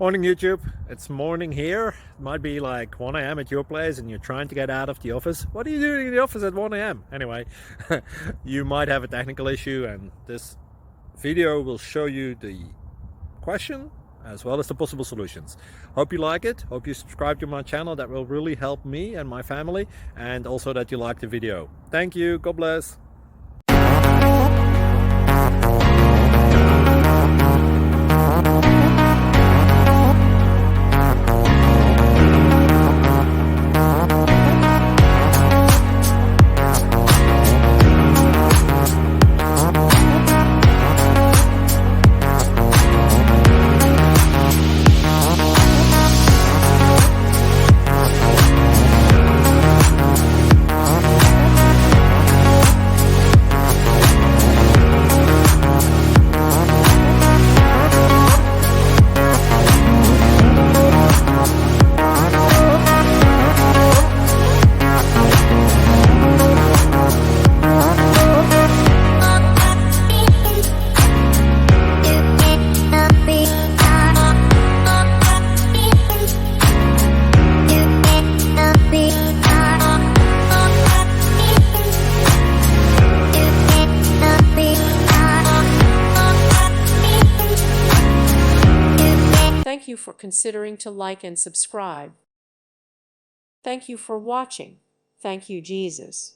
Morning YouTube, it's morning here. It might be like 1 a.m. at your place and you're trying to get out of the office. What are you doing in the office at 1 a.m.? Anyway, you might have a technical issue and this video will show you the question as well as the possible solutions. Hope you like it, hope you subscribe to my channel. That will really help me and my family, and also that you like the video. Thank you, God bless. Thank you for considering to like and subscribe. Thank you for watching. Thank you, Jesus.